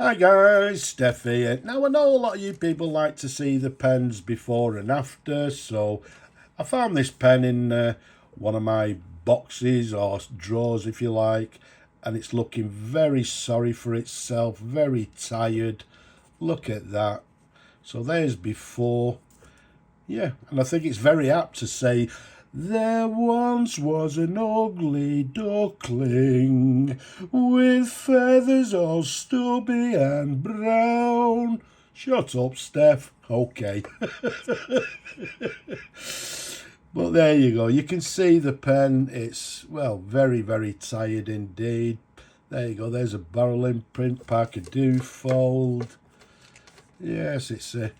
Hi guys, Steph here. Now I know a lot of you people like to see the pens before and after, so I found this pen in one of my boxes or drawers if you like, and it's looking very sorry for itself, very tired. Look at that. So there's before. Yeah, and I think it's very apt to say, there once was an ugly duckling with feathers all stubby and brown. Shut up, Steph. Okay. But there you go. You can see the pen. It's, well, very, very tired indeed. There you go. There's a barrel imprint, Parker Duofold. Yes, it's a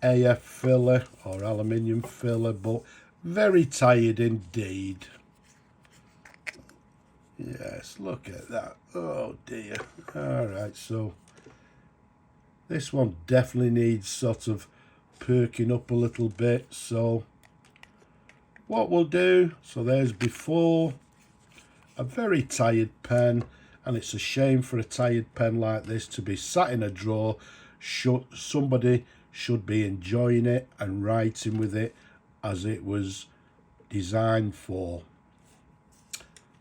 AF filler or aluminium filler, but very tired indeed. Yes, look at that. Oh dear. Alright, so this one definitely needs sort of perking up a little bit. So what we'll do, so there's before, a very tired pen, and it's a shame for a tired pen like this to be sat in a drawer. Somebody should be enjoying it and writing with it as it was designed for.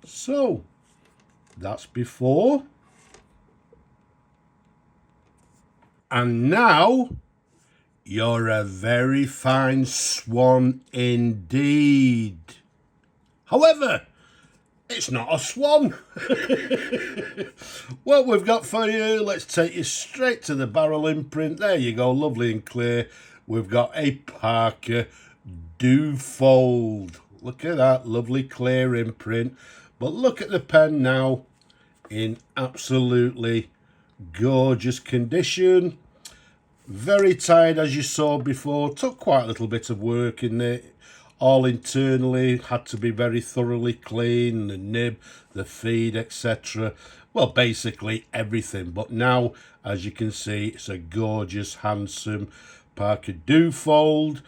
So that's before, and now you're a very fine swan indeed. However, it's not a swan. What we've got for you, let's take you straight to the barrel imprint. There you go, lovely and clear. We've got a Parker Duofold. Look at that, lovely clear imprint. But look at the pen now in absolutely gorgeous condition. Very tired, as you saw before. Took quite a little bit of work in it. All internally, had to be very thoroughly clean, the nib, the feed, etc. Well, basically everything. But now, as you can see, it's a gorgeous, handsome Parker Duofold.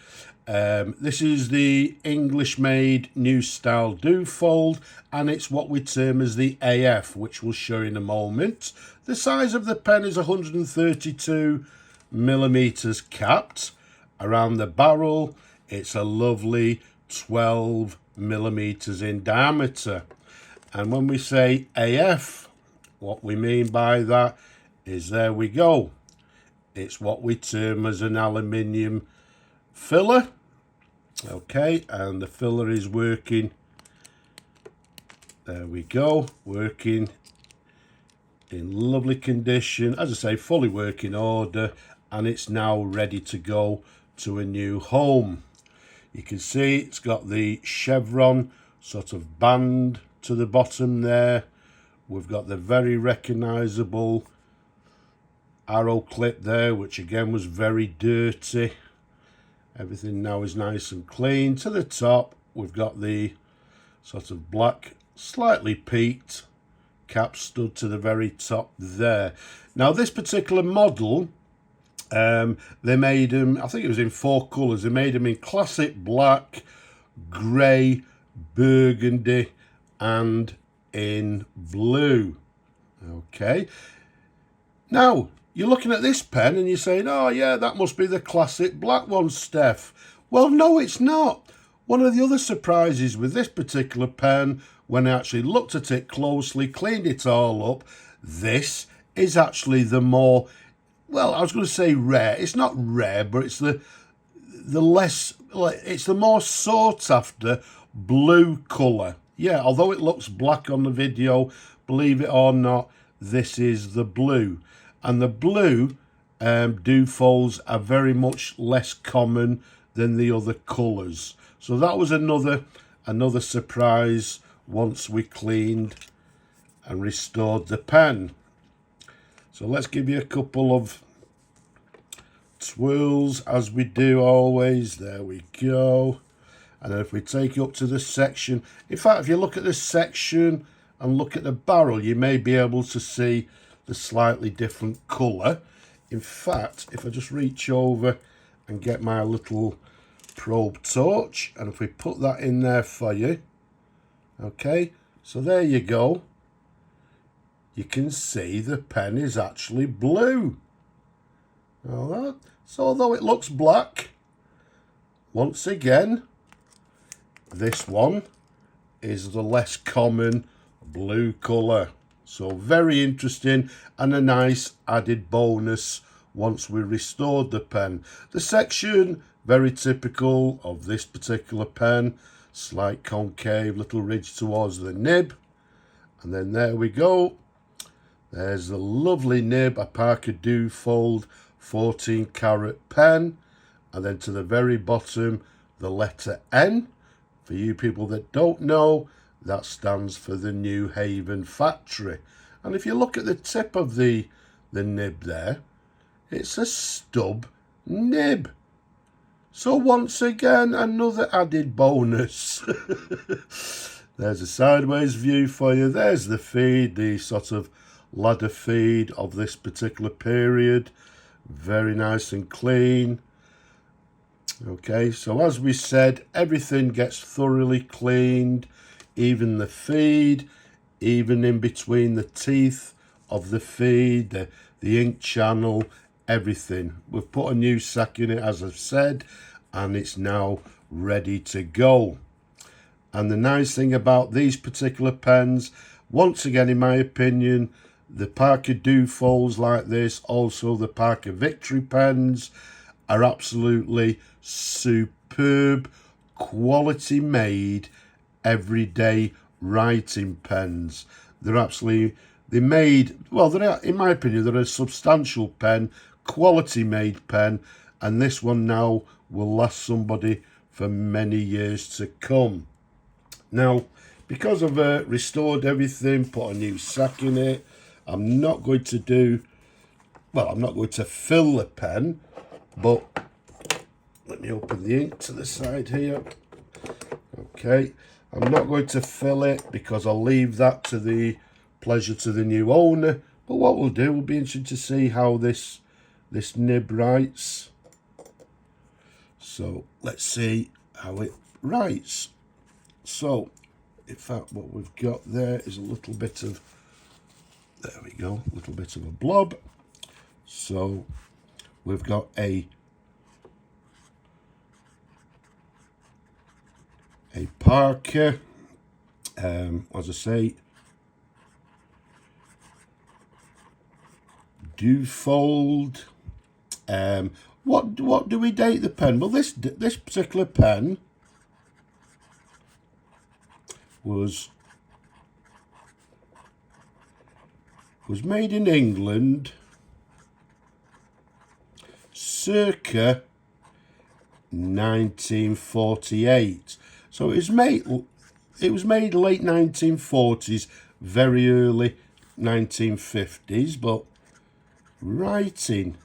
This is the English-made new Style Duofold, and it's what we term as the AF, which we'll show in a moment. The size of the pen is 132 millimeters capped. Around the barrel, it's a lovely 12 millimeters in diameter. And when we say AF, what we mean by that is, there we go. It's what we term as an aluminium filler. Okay, and the filler is working. There we go, working in lovely condition. As I say, fully working order, and it's now ready to go to a new home. You can see it's got the chevron sort of band to the bottom there. We've got the very recognizable arrow clip there, which again was very dirty. Everything now is nice and clean. To the top, we've got the sort of black, slightly peaked cap stud to the very top there. Now, this particular model, they made them, I think it was in 4 colours. They made them in classic black, grey, burgundy, and in blue. Okay. Now, you're looking at this pen and you're saying, oh yeah, that must be the classic black one, Steph. Well, no, it's not. One of the other surprises with this particular pen, when I actually looked at it closely, cleaned it all up, this is actually the more, well, I was going to say rare. It's not rare, but it's the less, it's the more sought after blue colour. Yeah, although it looks black on the video, believe it or not, this is the blue. And the blue Duofolds are very much less common than the other colours. So that was another surprise once we cleaned and restored the pen. So let's give you a couple of twirls as we do always. There we go. And then if we take you up to the section, in fact, if you look at this section and look at the barrel, you may be able to see the slightly different colour. In fact, if I just reach over and get my little probe torch, and if we put that in there for you, okay, so there you go. you can see the pen is actually blue. So although it looks black, once again, this one is the less common blue colour. So very interesting and a nice added bonus once we restored the pen. The section, very typical of this particular pen, slight concave, little ridge towards the nib. And then there we go. There's the lovely nib, a Parker Duofold 14 karat pen. And then to the very bottom, the letter N. For you people that don't know, that stands for the New Haven factory. And if you look at the tip of the nib there, it's a stub nib. So once again, another added bonus. There's a sideways view for you. There's the feed, the sort of ladder feed of this particular period. Very nice and clean. Okay, so as we said, everything gets thoroughly cleaned, even the feed, even in between the teeth of the feed, the ink channel, everything. We've put a new sack in it, as I've said, and it's now ready to go. And the nice thing about these particular pens, once again, in my opinion, the Parker Duofolds like this, also the Parker Victory pens, are absolutely superb, quality made, everyday writing pens. They're made, well, they're, in my opinion, they're a substantial pen, quality made pen, and this one now will last somebody for many years to come. Now, because I've restored everything, put a new sack in it, I'm not going to fill the pen, but let me open the ink to the side here. Okay, I'm not going to fill it because I'll leave that to the pleasure to the new owner. But what we'll do, will be interested to see how this nib writes. So let's see how it writes. So, in fact, what we've got there is a little bit of, there we go, a little bit of a blob. So we've got a Parker, as I say, Duofold. What do we date the pen? Well, this particular pen was made in England circa 1948. So it was made late 1940s, very early 1950s, but writing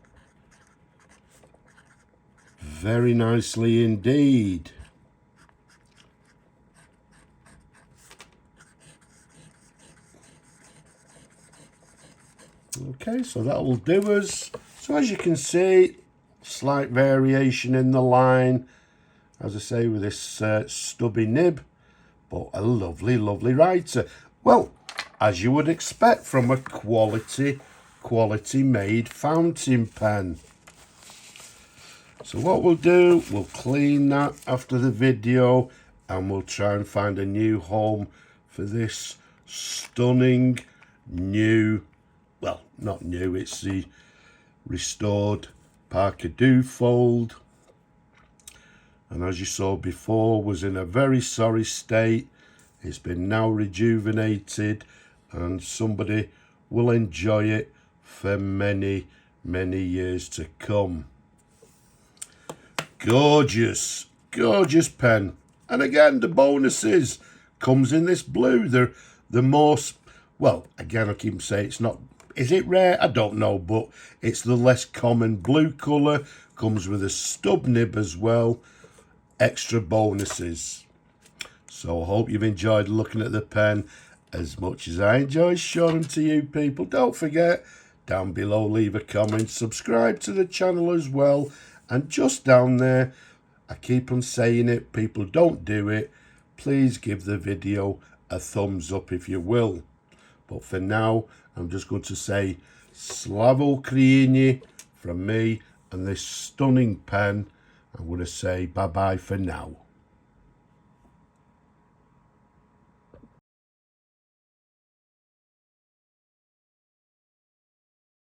very nicely indeed. Okay, so that will do us. So as you can see, slight variation in the line, as I say, with this stubby nib, but a lovely, lovely writer. Well, as you would expect from a quality made fountain pen. So what we'll do, we'll clean that after the video, and we'll try and find a new home for this stunning new, well, not new, it's the restored Parker Duofold. And as you saw before, was in a very sorry state. It's been now rejuvenated, and somebody will enjoy it for many, many years to come. Gorgeous, gorgeous pen. And again, the bonuses comes in this blue. They're the most, well, again, I keep saying it's not, is it rare? I don't know, but it's the less common blue colour. Comes with a stub nib as well. Extra bonuses. So I hope you've enjoyed looking at the pen as much as I enjoy showing them to you people. Don't forget, down below, leave a comment, subscribe to the channel as well, and just down there, I keep on saying it, people don't do it, please give the video a thumbs up if you will. But for now, I'm just going to say Slavo Ukraini from me and this stunning pen. I'm going to say bye-bye for now.